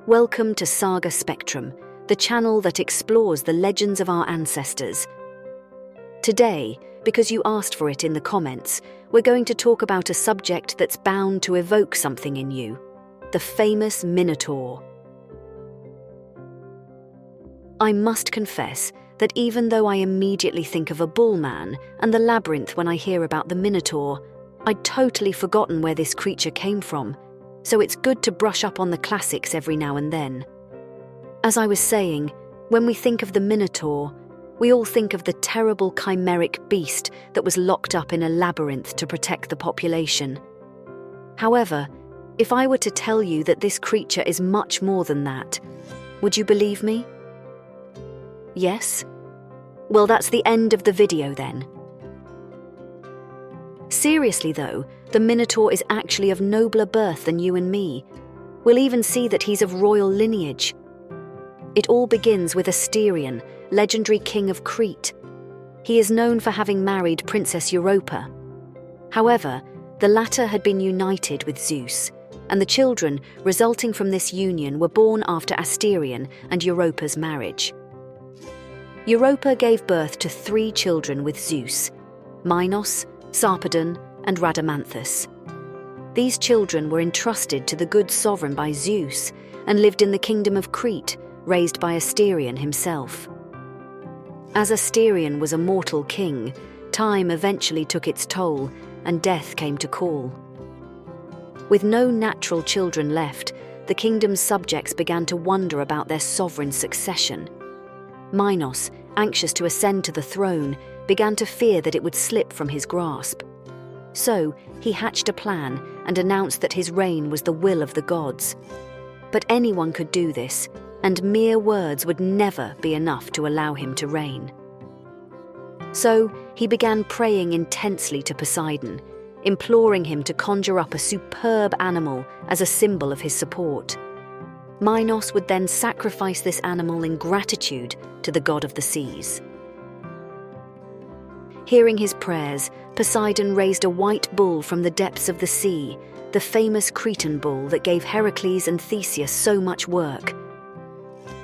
Welcome to Saga Spectrum, the channel that explores the legends of our ancestors. Today, because you asked for it in the comments, we're going to talk about a subject that's bound to evoke something in you: the famous Minotaur. I must confess that even though I immediately think of a bullman and the Labyrinth when I hear about the Minotaur, I'd totally forgotten where this creature came from, so it's good to brush up on the classics every now and then. As I was saying, when we think of the Minotaur, we all think of the terrible chimeric beast that was locked up in a labyrinth to protect the population. However, if I were to tell you that this creature is much more than that, would you believe me? Yes? Well, that's the end of the video then. Seriously though, the Minotaur is actually of nobler birth than you and me. We'll even see that he's of royal lineage. It all begins with Asterion, legendary king of Crete. He is known for having married Princess Europa. However, the latter had been united with Zeus, and the children resulting from this union were born after Asterion and Europa's marriage. Europa gave birth to 3 children with Zeus: Minos, Sarpedon, and Rhadamanthus. These children were entrusted to the good sovereign by Zeus and lived in the kingdom of Crete, raised by Asterion himself. As Asterion was a mortal king, time eventually took its toll and death came to call. With no natural children left, the kingdom's subjects began to wonder about their sovereign's succession. Minos, anxious to ascend to the throne, began to fear that it would slip from his grasp. So he hatched a plan and announced that his reign was the will of the gods. But anyone could do this, and mere words would never be enough to allow him to reign. So he began praying intensely to Poseidon, imploring him to conjure up a superb animal as a symbol of his support. Minos would then sacrifice this animal in gratitude to the god of the seas. Hearing his prayers, Poseidon raised a white bull from the depths of the sea, the famous Cretan bull that gave Heracles and Theseus so much work.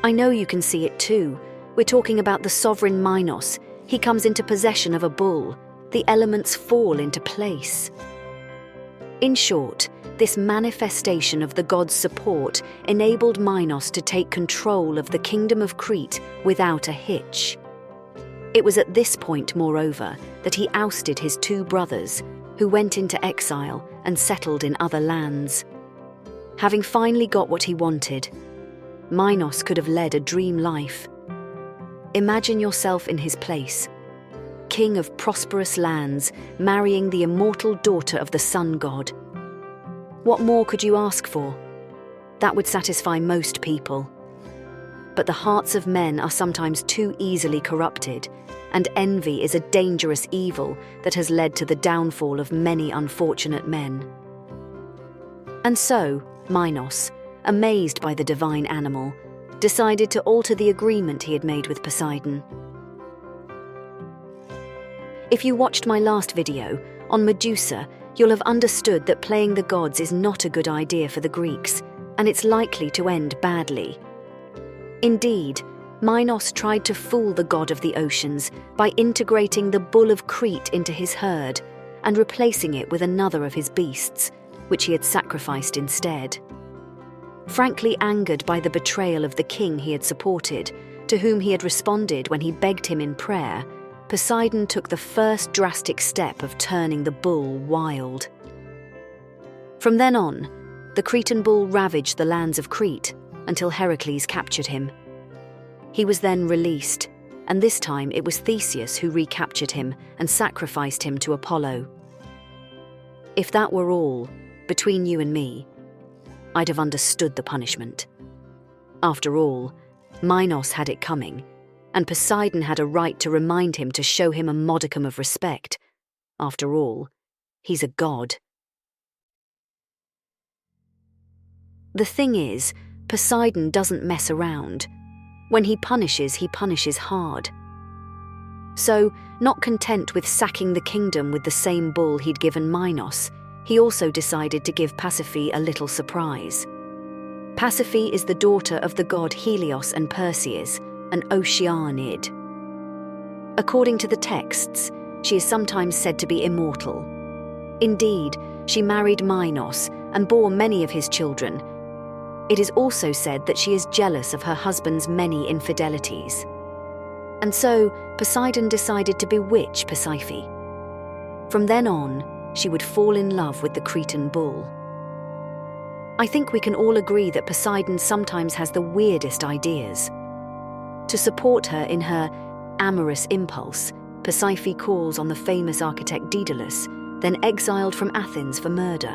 I know you can see it too. We're talking about the sovereign Minos. He comes into possession of a bull. The elements fall into place. In short, this manifestation of the god's support enabled Minos to take control of the kingdom of Crete without a hitch. It was at this point, moreover, that he ousted his 2 brothers, who went into exile and settled in other lands. Having finally got what he wanted, Minos could have led a dream life. Imagine yourself in his place, king of prosperous lands, marrying the immortal daughter of the sun god. What more could you ask for? That would satisfy most people. But the hearts of men are sometimes too easily corrupted, and envy is a dangerous evil that has led to the downfall of many unfortunate men. And so, Minos, amazed by the divine animal, decided to alter the agreement he had made with Poseidon. If you watched my last video on Medusa, you'll have understood that playing the gods is not a good idea for the Greeks, and it's likely to end badly. Indeed, Minos tried to fool the god of the oceans by integrating the bull of Crete into his herd and replacing it with another of his beasts, which he had sacrificed instead. Frankly angered by the betrayal of the king he had supported, to whom he had responded when he begged him in prayer, Poseidon took the first drastic step of turning the bull wild. From then on, the Cretan bull ravaged the lands of Crete until Heracles captured him. He was then released, and this time it was Theseus who recaptured him and sacrificed him to Apollo. If that were all, between you and me, I'd have understood the punishment. After all, Minos had it coming, and Poseidon had a right to remind him to show him a modicum of respect. After all, he's a god. The thing is, Poseidon doesn't mess around. When he punishes hard. So, not content with sacking the kingdom with the same bull he'd given Minos, he also decided to give Pasiphae a little surprise. Pasiphae is the daughter of the god Helios and Perseus, an Oceanid. According to the texts, she is sometimes said to be immortal. Indeed, she married Minos and bore many of his children. It is also said that she is jealous of her husband's many infidelities. And so, Poseidon decided to bewitch Pasiphae. From then on, she would fall in love with the Cretan bull. I think we can all agree that Poseidon sometimes has the weirdest ideas. To support her in her amorous impulse, Pasiphae calls on the famous architect Daedalus, then exiled from Athens for murder.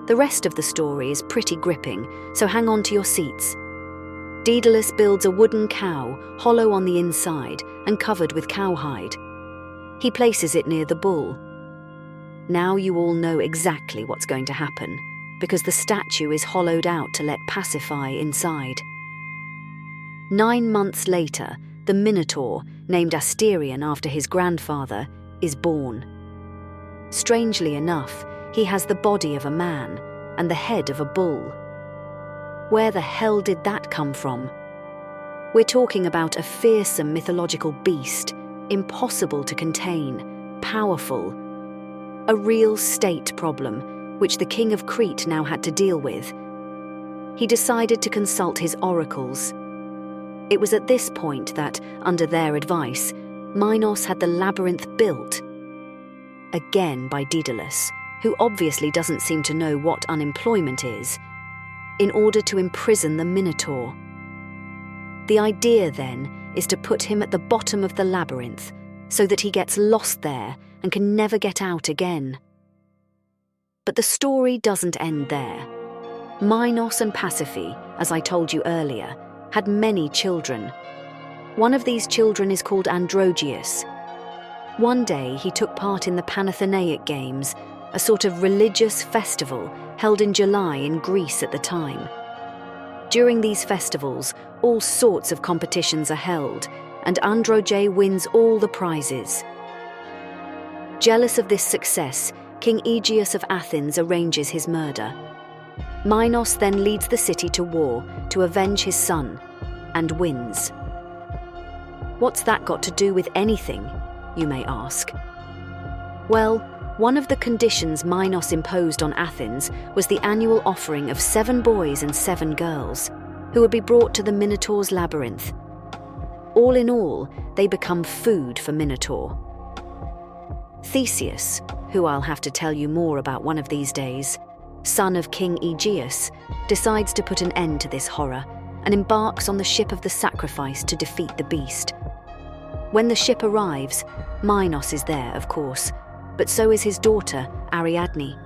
The rest of the story is pretty gripping, so hang on to your seats. Daedalus builds a wooden cow, hollow on the inside and covered with cowhide. He places it near the bull. Now you all know exactly what's going to happen, because the statue is hollowed out to let Pasiphae inside. 9 months later, the Minotaur, named Asterion after his grandfather, is born. Strangely enough, he has the body of a man and the head of a bull. Where the hell did that come from? We're talking about a fearsome mythological beast, impossible to contain, powerful. A real state problem, which the king of Crete now had to deal with. He decided to consult his oracles. It was at this point that, under their advice, Minos had the labyrinth built. Again by Daedalus, who obviously doesn't seem to know what unemployment is, in order to imprison the Minotaur. The idea, then, is to put him at the bottom of the labyrinth, so that he gets lost there and can never get out again. But the story doesn't end there. Minos and Pasiphae, as I told you earlier, had many children. One of these children is called Androgeus. One day he took part in the Panathenaic Games, a sort of religious festival held in July in Greece at the time. During these festivals, all sorts of competitions are held, and Androge wins all the prizes. Jealous of this success, King Aegeus of Athens arranges his murder. Minos then leads the city to war to avenge his son, and wins. What's that got to do with anything, you may ask? Well, one of the conditions Minos imposed on Athens was the annual offering of 7 boys and 7 girls, who would be brought to the Minotaur's labyrinth. All in all, they become food for Minotaur. Theseus, who I'll have to tell you more about one of these days, son of King Aegeus, decides to put an end to this horror and embarks on the ship of the sacrifice to defeat the beast. When the ship arrives, Minos is there, of course, but so is his daughter, Ariadne.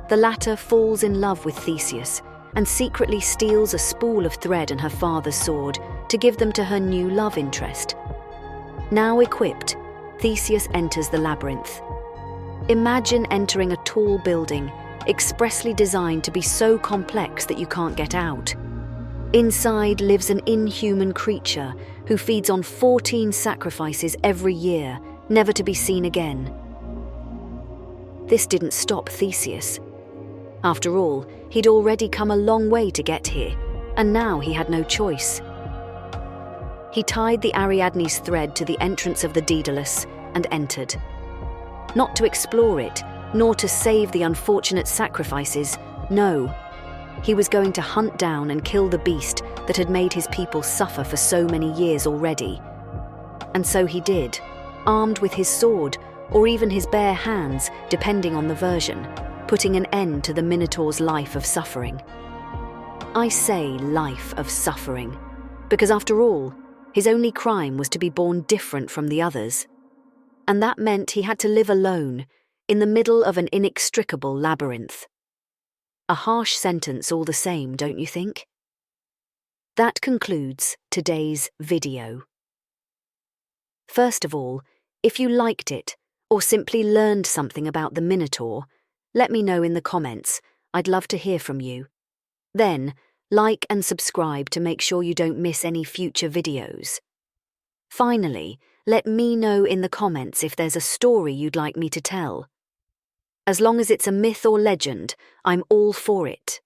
The latter falls in love with Theseus and secretly steals a spool of thread and her father's sword to give them to her new love interest. Now equipped, Theseus enters the labyrinth. Imagine entering a tall building, expressly designed to be so complex that you can't get out. Inside lives an inhuman creature who feeds on 14 sacrifices every year, never to be seen again. This didn't stop Theseus. After all, he'd already come a long way to get here, and now he had no choice. He tied the Ariadne's thread to the entrance of the Daedalus and entered. Not to explore it, nor to save the unfortunate sacrifices, no. He was going to hunt down and kill the beast that had made his people suffer for so many years already. And so he did, armed with his sword, or even his bare hands, depending on the version, putting an end to the Minotaur's life of suffering. I say life of suffering, because after all, his only crime was to be born different from the others. And that meant he had to live alone, in the middle of an inextricable labyrinth. A harsh sentence all the same, don't you think? That concludes today's video. First of all, if you liked it, or simply learned something about the Minotaur, let me know in the comments. I'd love to hear from you. Then, like and subscribe to make sure you don't miss any future videos. Finally, let me know in the comments if there's a story you'd like me to tell. As long as it's a myth or legend, I'm all for it.